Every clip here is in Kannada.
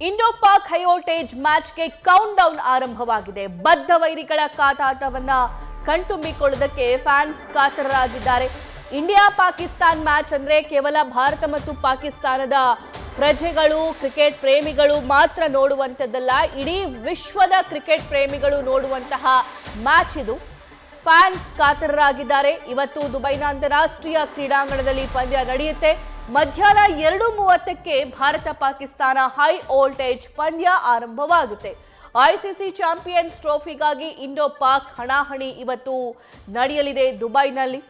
ಇಂಡೋ-ಪಾಕ್ ಹೈವೋಲ್ಟೇಜ್ ಮ್ಯಾಚ್ಗೆ ಕೌಂಟ್ ಡೌನ್ ಆರಂಭವಾಗಿದೆ. ಬದ್ಧ ವೈರಿಗಳ ಕಾದಾಟವನ್ನ ಕಣ್ತುಂಬಿಕೊಳ್ಳುವುದಕ್ಕೆ ಫ್ಯಾನ್ಸ್ ಕಾತರರಾಗಿದ್ದಾರೆ. ಇಂಡಿಯಾ ಪಾಕಿಸ್ತಾನ್ ಮ್ಯಾಚ್ ಅಂದ್ರೆ ಕೇವಲ ಭಾರತ ಮತ್ತು ಪಾಕಿಸ್ತಾನದ ಪ್ರಜೆಗಳು, ಕ್ರಿಕೆಟ್ ಪ್ರೇಮಿಗಳು ಮಾತ್ರ ನೋಡುವಂಥದ್ದಲ್ಲ, ಇಡೀ ವಿಶ್ವದ ಕ್ರಿಕೆಟ್ ಪ್ರೇಮಿಗಳು ನೋಡುವಂತಹ ಮ್ಯಾಚ್ ಇದು. ಫ್ಯಾನ್ಸ್ ಕಾತರರಾಗಿದ್ದಾರೆ. ಇವತ್ತು ದುಬೈನ ಅಂತಾರಾಷ್ಟ್ರೀಯ ಕ್ರೀಡಾಂಗಣದಲ್ಲಿ ಪಂದ್ಯ ನಡೆಯುತ್ತೆ. ಮಧ್ಯಾಹ್ನ 2:30ಕ್ಕೆ ಭಾರತ ಪಾಕಿಸ್ತಾನ ಹೈ ವೋಲ್ಟೇಜ್ ಪಂದ್ಯ ಆರಂಭವಾಗುತ್ತೆ. ಐಸಿಸಿ ಚಾಂಪಿಯನ್ಸ್ ಟ್ರೋಫಿಗಾಗಿ ಇಂಡೋ ಪಾಕ್ ಹಣಾಹಣಿ ಇವತ್ತು ನಡೆಯಲಿದೆ ದುಬೈನಲ್ಲಿ.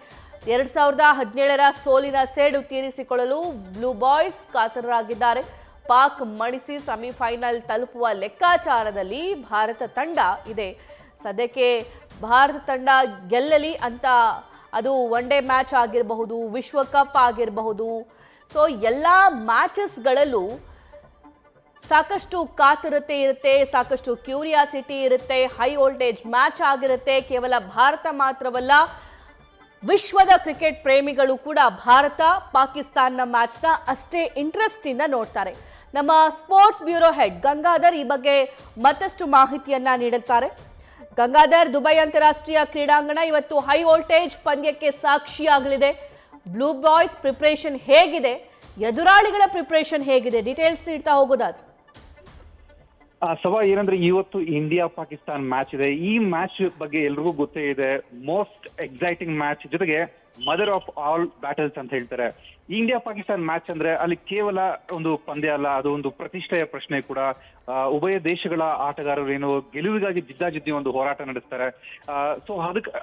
2017ರ ಸೋಲಿನ ಸೇಡು ತೀರಿಸಿಕೊಳ್ಳಲು ಬ್ಲೂ ಬಾಯ್ಸ್ ಕಾತರರಾಗಿದ್ದಾರೆ. ಪಾಕ್ ಮಣಿಸಿ ಸೆಮಿಫೈನಲ್ ತಲುಪುವ ಲೆಕ್ಕಾಚಾರದಲ್ಲಿ ಭಾರತ ತಂಡ ಇದೆ. ಸದ್ಯಕ್ಕೆ ಭಾರತ ತಂಡ ಗೆಲ್ಲಲಿ ಅಂತ, ಅದು ಒನ್ ಡೇ ಮ್ಯಾಚ್ ಆಗಿರಬಹುದು, ವಿಶ್ವಕಪ್ ಆಗಿರಬಹುದು, ಸೊ ಎಲ್ಲ ಮ್ಯಾಚಸ್ಗಳಲ್ಲೂ ಸಾಕಷ್ಟು ಕಾತರತೆ ಇರುತ್ತೆ, ಸಾಕಷ್ಟು ಕ್ಯೂರಿಯಾಸಿಟಿ ಇರುತ್ತೆ. ಹೈ ವೋಲ್ಟೇಜ್ ಮ್ಯಾಚ್ ಆಗಿರುತ್ತೆ. ಕೇವಲ ಭಾರತ ಮಾತ್ರವಲ್ಲ, ವಿಶ್ವದ ಕ್ರಿಕೆಟ್ ಪ್ರೇಮಿಗಳು ಕೂಡ ಭಾರತ ಪಾಕಿಸ್ತಾನ ಮ್ಯಾಚ್ನ ಅಷ್ಟೇ ಇಂಟ್ರೆಸ್ಟ್ ಇಂದ ನೋಡ್ತಾರೆ. ನಮ್ಮ ಸ್ಪೋರ್ಟ್ಸ್ ಬ್ಯೂರೋ ಹೆಡ್ ಗಂಗಾಧರ್ ಈ ಬಗ್ಗೆ ಮತ್ತಷ್ಟು ಮಾಹಿತಿಯನ್ನ ನೀಡುತ್ತಾರೆ. ಗಂಗಾಧರ್, ದುಬೈ ಅಂತಾರಾಷ್ಟ್ರೀಯ ಕ್ರೀಡಾಂಗಣ ಇವತ್ತು ಹೈ ವೋಲ್ಟೇಜ್ ಪಂದ್ಯಕ್ಕೆ ಸಾಕ್ಷಿಯಾಗಲಿದೆ. ಬ್ಲೂ ಬಾಯ್ಸ್ ಪ್ರಿಪರೇಷನ್ ಹೇಗಿದೆ, ಎದುರಾಳಿಗಳ ಪ್ರಿಪರೇಷನ್ ಹೇಗಿದೆ, ಡೀಟೇಲ್ಸ್ ನೀಡ್ತಾ ಹೋಗೋದಾದ್ರೆ. ಸಭಾ ಏನಂದ್ರೆ ಇವತ್ತು ಇಂಡಿಯಾ ಪಾಕಿಸ್ತಾನ್ ಮ್ಯಾಚ್ ಇದೆ. ಈ ಮ್ಯಾಚ್ ಬಗ್ಗೆ ಎಲ್ರಿಗೂ ಗೊತ್ತೇ ಇದೆ. ಮೋಸ್ಟ್ ಎಕ್ಸೈಟಿಂಗ್ ಮ್ಯಾಚ್, ಜೊತೆಗೆ ಮದರ್ ಆಫ್ ಆಲ್ ಬ್ಯಾಟಲ್ಸ್ ಅಂತ ಹೇಳ್ತಾರೆ. ಇಂಡಿಯಾ ಪಾಕಿಸ್ತಾನ್ ಮ್ಯಾಚ್ ಅಂದ್ರೆ ಅಲ್ಲಿ ಕೇವಲ ಒಂದು ಪಂದ್ಯ ಅಲ್ಲ, ಅದು ಒಂದು ಪ್ರತಿಷ್ಠೆಯ ಪ್ರಶ್ನೆ ಕೂಡ. ಉಭಯ ದೇಶಗಳ ಆಟಗಾರರು ಏನು ಗೆಲುವಿಗಾಗಿ ಜಿದ್ದಾಜಿದ್ದಿ ಒಂದು ಹೋರಾಟ ನಡೆಸ್ತಾರೆ. ಸೊ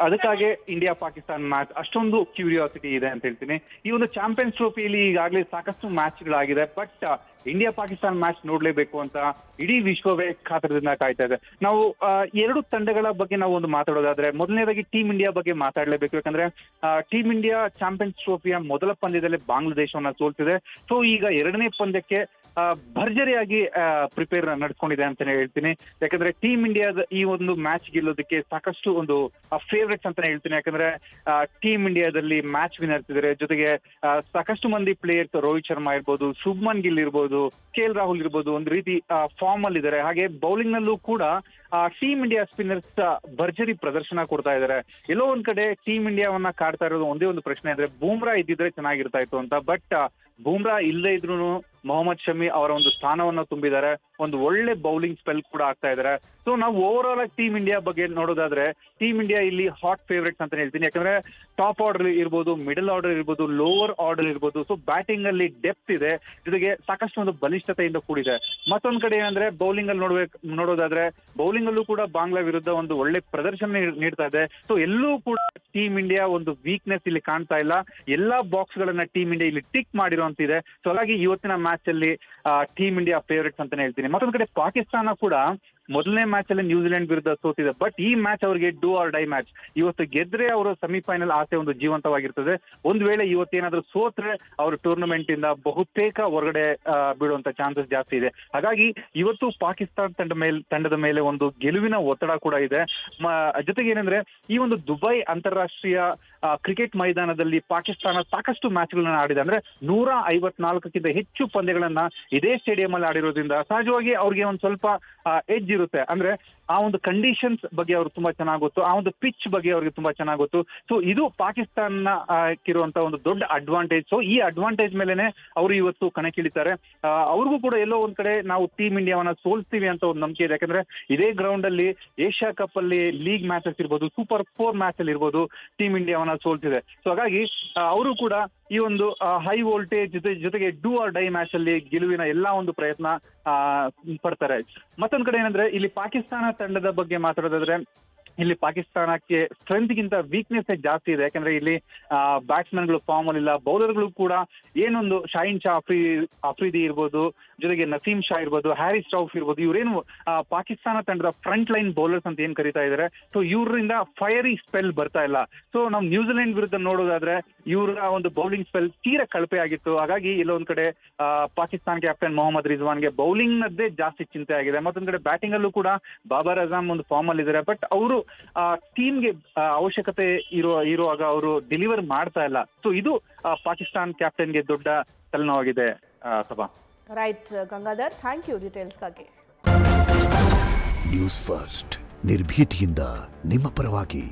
ಅದಕ್ಕಾಗಿ ಇಂಡಿಯಾ ಪಾಕಿಸ್ತಾನ್ ಮ್ಯಾಚ್ ಅಷ್ಟೊಂದು ಕ್ಯೂರಿಯಾಸಿಟಿ ಇದೆ ಅಂತ ಹೇಳ್ತೀನಿ. ಈ ಒಂದು ಚಾಂಪಿಯನ್ಸ್ ಟ್ರೋಫಿಯಲ್ಲಿ ಈಗಾಗಲೇ ಸಾಕಷ್ಟು ಮ್ಯಾಚ್ಗಳಾಗಿದೆ, ಬಟ್ ಇಂಡಿಯಾ ಪಾಕಿಸ್ತಾನ್ ಮ್ಯಾಚ್ ನೋಡ್ಲೇಬೇಕು ಅಂತ ಇಡೀ ವಿಶ್ವವೇ ಕಾತರದಿಂದ ಕಾಯ್ತಾ ಇದೆ. ನಾವು ಎರಡು ತಂಡಗಳ ಬಗ್ಗೆ ನಾವು ಒಂದು ಮಾತಾಡೋದಾದ್ರೆ, ಮೊದಲನೇದಾಗಿ ಟೀಮ್ ಇಂಡಿಯಾ ಬಗ್ಗೆ ಮಾತಾಡಲೇಬೇಕು. ಯಾಕಂದ್ರೆ ಟೀಮ್ ಇಂಡಿಯಾ ಚಾಂಪಿಯನ್ಸ್ ಟ್ರೋಫಿಯ ಮೊದಲ ಪಂದ್ಯದಲ್ಲಿ ಬಾಂಗ್ಲಾದೇಶವನ್ನ ಸೋಲ್ತಿದೆ. ಸೊ ಈಗ ಎರಡನೇ ಪಂದ್ಯಕ್ಕೆ ಭರ್ಜರಿಯಾಗಿ ಪ್ರಿಪೇರ್ ನಡೆಸ್ಕೊಂಡಿದೆ ಅಂತಾನೆ ಹೇಳ್ತೀನಿ. ಯಾಕಂದ್ರೆ ಟೀಮ್ ಇಂಡಿಯಾದ ಈ ಒಂದು ಮ್ಯಾಚ್ ಗೆಲ್ಲೋದಕ್ಕೆ ಸಾಕಷ್ಟು ಒಂದು ಫೇವ್ರೇಟ್ಸ್ ಅಂತಾನೆ ಹೇಳ್ತೀನಿ. ಯಾಕಂದ್ರೆ ಟೀಮ್ ಇಂಡಿಯಾದಲ್ಲಿ ಮ್ಯಾಚ್ ವಿನರ್ಸ್ ಇದ್ದಾರೆ, ಜೊತೆಗೆ ಸಾಕಷ್ಟು ಮಂದಿ ಪ್ಲೇಯರ್ಸ್, ರೋಹಿತ್ ಶರ್ಮಾ ಇರ್ಬೋದು, ಶುಭ್ಮನ್ ಗಿಲ್ ಇರ್ಬೋದು, KL ರಾಹುಲ್ ಇರ್ಬೋದು, ಒಂದು ರೀತಿ ಫಾರ್ಮ್ ಅಲ್ಲಿ ಇದ್ದಾರೆ. ಹಾಗೆ ಬೌಲಿಂಗ್ ನಲ್ಲೂ ಕೂಡ ಟೀಮ್ ಇಂಡಿಯಾ ಸ್ಪಿನ್ನರ್ಸ್ ಭರ್ಜರಿ ಪ್ರದರ್ಶನ ಕೊಡ್ತಾ ಇದ್ದಾರೆ. ಎಲ್ಲೋ ಒಂದ್ ಕಡೆ ಟೀಮ್ ಇಂಡಿಯಾವನ್ನ ಕಾಡ್ತಾ ಇರೋದು ಒಂದೇ ಒಂದು ಪ್ರಶ್ನೆ ಅಂದ್ರೆ, ಬೂಮ್ರಾ ಇದ್ದಿದ್ರೆ ಚೆನ್ನಾಗಿರ್ತಾ ಇತ್ತು ಅಂತ. ಬಟ್ ಬೂಮ್ರಾ ಇಲ್ಲದೆ ಇದ್ರು ಮೊಹಮ್ಮದ್ ಶಮಿ ಅವರ ಒಂದು ಸ್ಥಾನವನ್ನು ತುಂಬಿದ್ದಾರೆ. ಒಂದು ಒಳ್ಳೆ ಬೌಲಿಂಗ್ ಸ್ಪೆಲ್ ಕೂಡ ಆಗ್ತಾ ಇದ್ದಾರೆ. ಸೊ ನಾವು ಓವರ್ ಆಲ್ ಆಗಿ ಟೀಮ್ ಇಂಡಿಯಾ ಬಗ್ಗೆ ನೋಡೋದಾದ್ರೆ, ಟೀಮ್ ಇಂಡಿಯಾ ಇಲ್ಲಿ ಹಾಟ್ ಫೇವರೇಟ್ಸ್ ಅಂತ ಹೇಳ್ತೀನಿ. ಯಾಕಂದ್ರೆ ಟಾಪ್ ಆರ್ಡರ್ ಇರ್ಬೋದು, ಮಿಡಲ್ ಆರ್ಡರ್ ಇರ್ಬೋದು, ಲೋವರ್ ಆರ್ಡರ್ ಇರ್ಬೋದು, ಸೊ ಬ್ಯಾಟಿಂಗ್ ಅಲ್ಲಿ ಡೆಪ್ತ್ ಇದೆ, ಜೊತೆಗೆ ಸಾಕಷ್ಟು ಒಂದು ಬಲಿಷ್ಠತೆಯಿಂದ ಕೂಡಿದೆ. ಮತ್ತೊಂದ್ ಕಡೆ ಏನಂದ್ರೆ ಬೌಲಿಂಗ್ ಅಲ್ಲಿ ನೋಡೋದಾದ್ರೆ, ಬೌಲಿಂಗ್ ಅಲ್ಲೂ ಕೂಡ ಬಾಂಗ್ಲಾ ವಿರುದ್ಧ ಒಂದು ಒಳ್ಳೆ ಪ್ರದರ್ಶನ ನೀಡ್ತಾ ಇದೆ. ಸೊ ಎಲ್ಲೂ ಕೂಡ ಟೀಮ್ ಇಂಡಿಯಾ ಒಂದು ವೀಕ್ನೆಸ್ ಇಲ್ಲಿ ಕಾಣ್ತಾ ಇಲ್ಲ. ಎಲ್ಲಾ ಬಾಕ್ಸ್ ಗಳನ್ನ ಟೀಮ್ ಇಂಡಿಯಾ ಇಲ್ಲಿ ಟಿಕ್ ಮಾಡಿರುವಂತಿದೆ. ಸೊ ಹಾಗಾಗಿ ಇವತ್ತಿನ ಮ್ಯಾಚ್ ಅಲ್ಲಿ ಟೀಮ್ ಇಂಡಿಯಾ ಫೇವರೇಟ್ಸ್ ಅಂತಾನೆ ಹೇಳ್ತೀನಿ. ಮತ್ತೊಂದ್ ಕಡೆ ಪಾಕಿಸ್ತಾನ ಕೂಡ ಮೊದಲನೇ ಮ್ಯಾಚ್ ಅಲ್ಲಿ ನ್ಯೂಜಿಲೆಂಡ್ ವಿರುದ್ಧ ಸೋತಿದೆ, ಬಟ್ ಈ ಮ್ಯಾಚ್ ಅವರಿಗೆ ಡೂ ಆರ್ ಡೈ ಮ್ಯಾಚ್. ಇವತ್ತು ಗೆದ್ರೆ ಅವರು ಸೆಮಿಫೈನಲ್ ಆಸೆ ಒಂದು ಜೀವಂತವಾಗಿರ್ತದೆ. ಒಂದ್ ವೇಳೆ ಇವತ್ತೇನಾದ್ರೂ ಸೋತ್ರೆ ಅವರು ಟೂರ್ನಮೆಂಟ್ ಇಂದ ಬಹುತೇಕ ಹೊರಗಡೆ ಬೀಳುವಂತ ಚಾನ್ಸಸ್ ಜಾಸ್ತಿ ಇದೆ. ಹಾಗಾಗಿ ಇವತ್ತು ಪಾಕಿಸ್ತಾನ ತಂಡದ ಮೇಲೆ ಒಂದು ಗೆಲುವಿನ ಒತ್ತಡ ಕೂಡ ಇದೆ. ಜೊತೆಗೆ ಏನಂದ್ರೆ, ಈ ಒಂದು ದುಬೈ ಅಂತಾರಾಷ್ಟ್ರೀಯ ಕ್ರಿಕೆಟ್ ಮೈದಾನದಲ್ಲಿ ಪಾಕಿಸ್ತಾನ ಸಾಕಷ್ಟು ಮ್ಯಾಚ್ಗಳನ್ನ ಆಡಿದೆ. ಅಂದ್ರೆ 154ಕ್ಕಿಂತ ಹೆಚ್ಚು ಪಂದ್ಯಗಳನ್ನ ಇದೇ ಸ್ಟೇಡಿಯಂ ಅಲ್ಲಿ ಆಡಿರೋದ್ರಿಂದ ಸಹಜವಾಗಿ ಅವ್ರಿಗೆ ಒಂದ್ ಸ್ವಲ್ಪ ಎಡ್ಜ್ ಇರುತ್ತೆ. ಅಂದ್ರೆ ಆ ಒಂದು ಕಂಡೀಷನ್ಸ್ ಬಗ್ಗೆ ಅವ್ರಿಗೆ ತುಂಬಾ ಚೆನ್ನಾಗಿ ಗೊತ್ತು, ಆ ಒಂದು ಪಿಚ್ ಬಗ್ಗೆ ಅವ್ರಿಗೆ ತುಂಬಾ ಚೆನ್ನಾಗಿ ಗೊತ್ತು. ಸೊ ಇದು ಪಾಕಿಸ್ತಾನ ಇರುವಂತ ಒಂದು ದೊಡ್ಡ ಅಡ್ವಾಂಟೇಜ್. ಸೊ ಈ ಅಡ್ವಾಂಟೇಜ್ ಮೇಲೆನೆ ಅವರು ಇವತ್ತು ಕಣಕ್ಕಿಳಿತಾರೆ. ಅವ್ರಿಗೂ ಕೂಡ ಎಲ್ಲೋ ಒಂದ್ ಕಡೆ ನಾವು ಟೀಮ್ ಇಂಡಿಯಾವನ್ನ ಸೋಲ್ಸ್ತೀವಿ ಅಂತ ಒಂದು ನಂಬಿಕೆ ಇದೆ. ಯಾಕಂದ್ರೆ ಇದೇ ಗ್ರೌಂಡ್ ಅಲ್ಲಿ ಏಷ್ಯಾ ಕಪ್ ಅಲ್ಲಿ ಲೀಗ್ ಮ್ಯಾಚಸ್ ಇರ್ಬೋದು, ಸೂಪರ್ 4 ಮ್ಯಾಚ್ ಅಲ್ಲಿ ಇರ್ಬೋದು, ಟೀಮ್ ಇಂಡಿಯಾವನ್ನ ಸೋಲ್ತಿದೆ. ಸೊ ಹಾಗಾಗಿ ಅವರು ಕೂಡ ಈ ಒಂದು ಹೈ ವೋಲ್ಟೇಜ್ ಜೊತೆಗೆ ಡೂ ಆರ್ ಡೈ ಮ್ಯಾಚ್ ಅಲ್ಲಿ ಗೆಲುವಿನ ಎಲ್ಲಾ ಒಂದು ಪ್ರಯತ್ನ ಪಡ್ತಾರೆ. ಮತ್ತೊಂದ್ ಕಡೆ ಏನಂದ್ರೆ, ಇಲ್ಲಿ ಪಾಕಿಸ್ತಾನ ತಂಡದ ಬಗ್ಗೆ ಮಾತಾಡೋದಾದ್ರೆ, ಇಲ್ಲಿ ಪಾಕಿಸ್ತಾನಕ್ಕೆ ಸ್ಟ್ರೆಂತ್ ಗಿಂತ ವೀಕ್ನೆಸ್ ಜಾಸ್ತಿ ಇದೆ. ಯಾಕಂದ್ರೆ ಇಲ್ಲಿ ಬ್ಯಾಟ್ಸ್ಮನ್ ಗಳು ಫಾರ್ಮ್ ಅಲ್ಲಿ ಇಲ್ಲ, ಬೌಲರ್ಗಳು ಕೂಡ ಏನೊಂದು ಶಾಹಿನ್ ಶಾ ಅಫ್ರಿದಿ ಇರ್ಬೋದು, ಜೊತೆಗೆ ನಸೀಮ್ ಶಾ ಇರ್ಬೋದು, ಹ್ಯಾರಿಸ್ ರೌಫ್ ಇರ್ಬೋದು, ಇವರೇನು ಪಾಕಿಸ್ತಾನ ತಂಡದ ಫ್ರಂಟ್ ಲೈನ್ ಬೌಲರ್ಸ್ ಅಂತ ಏನ್ ಕರೀತಾ ಇದ್ದಾರೆ. ಸೊ ಇವರಿಂದ ಫೈರಿ ಸ್ಪೆಲ್ ಬರ್ತಾ ಇಲ್ಲ. ಸೊ ನಾವು ನ್ಯೂಜಿಲೆಂಡ್ ವಿರುದ್ಧ ನೋಡೋದಾದ್ರೆ ಇವರ ಒಂದು ಬೌಲಿಂಗ್ ಸ್ಪೆಲ್ ತೀರಾ ಕಳಪೆ ಆಗಿತ್ತು. ಹಾಗಾಗಿ ಇಲ್ಲೊಂದ್ ಕಡೆ ಪಾಕಿಸ್ತಾನ ಕ್ಯಾಪ್ಟನ್ ಮೊಹಮ್ಮದ್ ರಿಜ್ವಾನ್ಗೆ ಬೌಲಿಂಗ್ ನದ್ದೇ ಜಾಸ್ತಿ ಚಿಂತೆ ಆಗಿದೆ. ಮತ್ತೊಂದ್ ಕಡೆ ಬ್ಯಾಟಿಂಗ್ ಅಲ್ಲೂ ಕೂಡ ಬಾಬರ್ ಅಜಾಮ್ ಒಂದು ಫಾರ್ಮ್ ಅಲ್ಲಿ ಇದ್ದಾರೆ, ಬಟ್ ಅವರು ಟೀಮ್ಗೆ ಅವಶ್ಯಕತೆ ಇರುವಾಗ ಅವರು ಡೆಲಿವರ್ ಮಾಡ್ತಾ ಇಲ್ಲ. ಸೊ ಇದು ಪಾಕಿಸ್ತಾನ್ ಕ್ಯಾಪ್ಟನ್ಗೆ ದೊಡ್ಡ ತಲೆನೋವಾಗಿದೆ. ಸಭಾ ರೈಟ್ ಗಂಗಾಧರ್, ಥ್ಯಾಂಕ್ ಯು ಡೀಟೇಲ್ಸ್ಗಾಗಿ. ನ್ಯೂಸ್ ಫಸ್ಟ್ ನಿರ್ಭೀತಿಯಿಂದ ನಿಮ್ಮ ಪರವಾಗಿ.